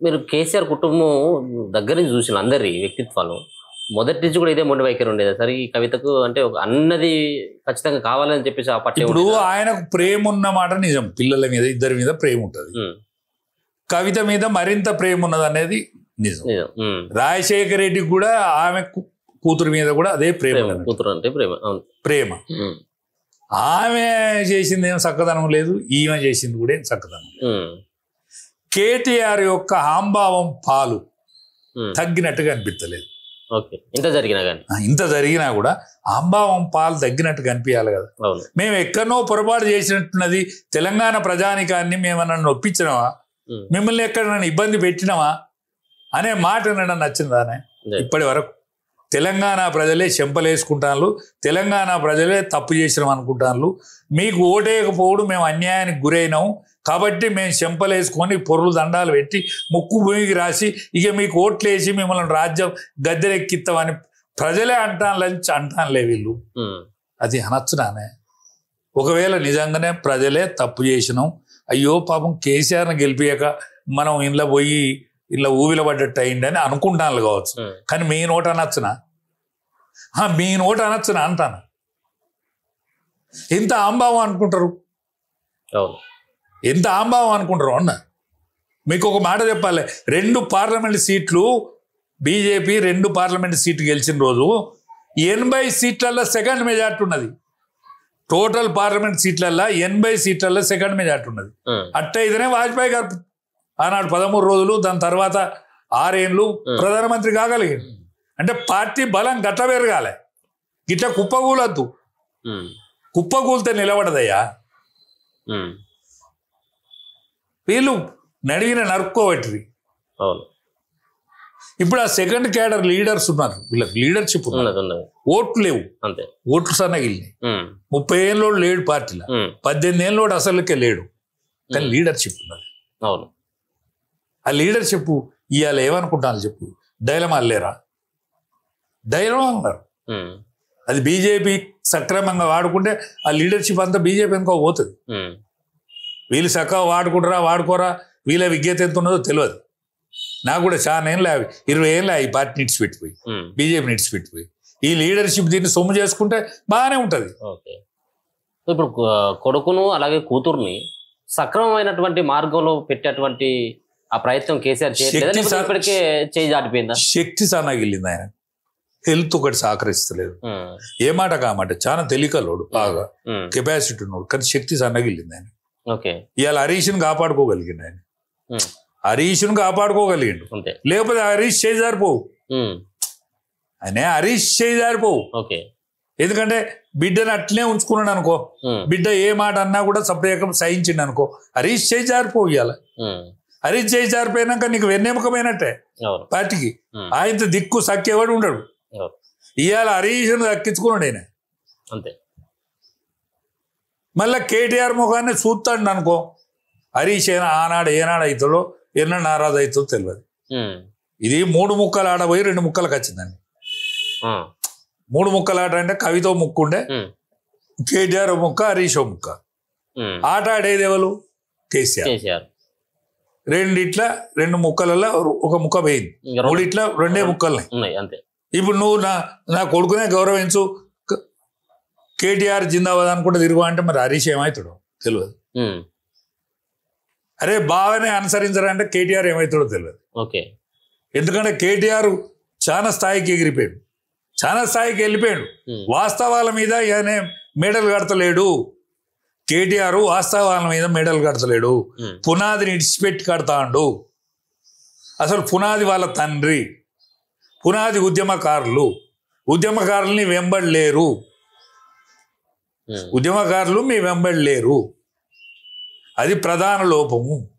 మీరు కేసీఆర్ కుటుంబం దగ్గర నుంచి చూసిన అందరి వ్యక్తిత్వాలు మొదటి నుంచి కూడా ఇదే మొండి వైఖరి ఉండేది సరే ఈ కవితకు అంటే ఒక అన్నది ఖచ్చితంగా కావాలని చెప్పేసి ఆ పట్ల ఇప్పుడు ఆయనకు ప్రేమ ఉన్న మాట నిజం పిల్లల మీద ఇద్దరి మీద ప్రేమ ఉంటుంది కవిత మీద మరింత ప్రేమ ఉన్నది అనేది నిజం రాజశేఖర రెడ్డికి కూడా ఆమె కూతురు మీద కూడా అదే ప్రేమ కూతురు అంటే ప్రేమ ప్రేమ ఆమె చేసింది ఏం చక్కదనం లేదు ఈమె చేసింది కూడా ఏం చక్కదనం కేటీఆర్ యొక్క హాంభావం పాలు తగ్గినట్టుగా అనిపించలేదు ఇంత జరిగినా కూడా హాంభావం పాలు తగ్గినట్టు కనిపించాలి కదా మేము ఎక్కడనో పొరపాటు చేసినట్టున్నది తెలంగాణ ప్రజానికాన్ని మేమన్నా నొప్పించినావా మిమ్మల్ని ఎక్కడైనా ఇబ్బంది పెట్టినావా అనే మాట నన్ను నచ్చిందానే ఇప్పటి వరకు తెలంగాణ ప్రజలే చెంపలేసుకుంటాను తెలంగాణ ప్రజలే తప్పు చేసినాం అనుకుంటాను మీకు ఓటేయకపోవడం మేము అన్యాయానికి గురైనాము కాబట్టి మేము చెంపలేసుకొని పొరులు దండాలు పెట్టి ముక్కు భూమికి రాసి ఇక మీకు ఓట్లేసి మిమ్మల్ని రాజ్యం గద్దెరెక్కిస్తామని ప్రజలే అంటానులే వీళ్ళు అది అనొచ్చునానే ఒకవేళ నిజంగానే ప్రజలే తప్పు చేసినాం అయ్యో పాపం కేసీఆర్ని గెలిపియాక మనం ఇంట్లో పోయి ఇలా ఊవిల పడ్డట్టు అయిందని అనుకుంటాను కావచ్చు కానీ మీ నోట అనొచ్చునా మీ నోట అనొచ్చునా అంటాను ఎంత ఆంభావం అనుకుంటారు ఎంత ఆంభావం అనుకుంటారు అన్న మీకు ఒక మాట చెప్పాలి 2 పార్లమెంట్ సీట్లు బీజేపీ 2 పార్లమెంట్ సీట్లు గెలిచిన రోజు 80 సీట్లలో సెకండ్ మెజార్టీ ఉన్నది టోటల్ పార్లమెంట్ సీట్లల్లో 80 సీట్లలో సెకండ్ మెజార్టీ ఉన్నది అట్టయితేనే వాజ్పేయి గారు ఆనాడు 13 రోజులు దాని తర్వాత 6 ఏళ్ళు ప్రధానమంత్రి కాగలిగాడు అంటే పార్టీ బలం గట్ట పెరగాలి గిట్ట కుప్పకూలద్దు కుప్పకూలితే నిలబడదయ్యా వీళ్ళు నడిగిన నరుక్కోబట్టి ఇప్పుడు ఆ సెకండ్ క్యాడర్ లీడర్స్ ఉన్నారు వీళ్ళకి లీడర్షిప్ ఓట్లు లేవు అంతే ఓట్లు సన్నగిల్లినాయి 30 ఏళ్ళోడు లేడు పార్టీలో 18 ఏళ్ళోడు అసలుకే లేడు కానీ లీడర్షిప్ ఉన్నది అవును ఆ లీడర్షిప్ ఇవాళ ఏమనుకుంటాను చెప్పు డైలమా లేరా డైలమా ఉన్నారు అది బీజేపీ సక్రమంగా వాడుకుంటే ఆ లీడర్షిప్ అంతా బీజేపీ అనుకో పోతుంది వీళ్ళు చక్కగా వాడుకోరా వీళ్ళ విజ్ఞత ఎంత ఉన్నదో తెలియదు నాకు కూడా చాలా ఏళ్ళు 20 ఏళ్ళు ఈ పార్టీ నిడిచిపెట్టిపోయి బీజేపీ నిడిచిపెట్టిపోయి ఈ లీడర్షిప్ దీన్ని సొమ్ము చేసుకుంటే బాగానే ఉంటుంది ఇప్పుడు కొడుకును అలాగే కూతుర్ని సక్రమమైనటువంటి మార్గంలో పెట్టేటువంటి ఆ ప్రయత్నం కేసీఆర్ ఇప్పటికే చేయి దాటిపోయిందా శక్తి సన్నగిల్లింది ఆయన హెల్త్ ఒకటి సహకరిస్తలేదు ఏ మాట కామాట చాలా తెలియకలోడు బాగా కెపాసిటీ ఉన్నాడు కానీ శక్తి సన్నగిల్లింది ఆయన ఇవాళ హరీష్ని కాపాడుకోగలిగిండు ఆయన హరీష్ను కాపాడుకోగలిగిండు లేకపోతే హరీష్ చేయి జారిపోవు ఆయన హరీష్ చేయి జారిపోవు ఎందుకంటే బిడ్డను అట్లనే ఉంచుకున్నాడు అనుకో బిడ్డ ఏ మాట అన్నా కూడా సప్రయకం సహించిండు అనుకో హరీష్ చేయి జారిపోవు ఇవాళ హరీష్ చేయి జారిపోయినాక నీకు వెన్నెముకమైనట్టే పార్టీకి ఆయనతో దిక్కు సక్కేవాడు ఉండడు ఇవాళ హరీష్ను దక్కించుకున్నాడు ఆయన అంతే మళ్ళా కేటీఆర్ ముఖాన్ని చూస్తాడు అనుకో హరీష్ ఆనాడు ఏనాడు అవుతాడో ఎన్న నారాజు అవుతుందో తెలియదు ఇది 3 ముక్కలు ఆడబోయి 2 ముక్కలకు వచ్చిందండి 3 ముక్కలు ఆట అంటే కవితో ముక్కు ఉండే కేటీఆర్ ముక్క హరీష్ ముక్క ఆట ఆడేది ఎవరు కేసీఆర్ రెండిట్లా 2 ముక్కలలో ఒక ముక్క పోయింది 3 2 ముక్కలు ఇప్పుడు నువ్వు నా కొడుకునే గౌరవించు కేటీఆర్ జిందాబాద్ అనుకుంటే తిరుగు అంటే మరి హరీష్ ఏమవుతాడో తెలియదు అరే బాగానే అనుసరించారంటే కేటీఆర్ ఏమవుతాడో తెలియదు ఎందుకంటే కేటీఆర్ చాలా స్థాయికి ఎగిరిపోయాడు చాలా స్థాయికి వెళ్ళిపోయాడు వాస్తవాల మీద ఆయన మెడల్ కడతలేడు కేటీఆర్ వాస్తవాల మీద మెడల్ కడతలేడు పునాదిని ఇడిచిపెట్టి కడతాండు అసలు పునాది వాళ్ళ తండ్రి పునాది ఉద్యమకారుల్ని వెంబడలేరు ఉద్యమకారులు మీ వెంబడి లేరు అది ప్రధాన లోపము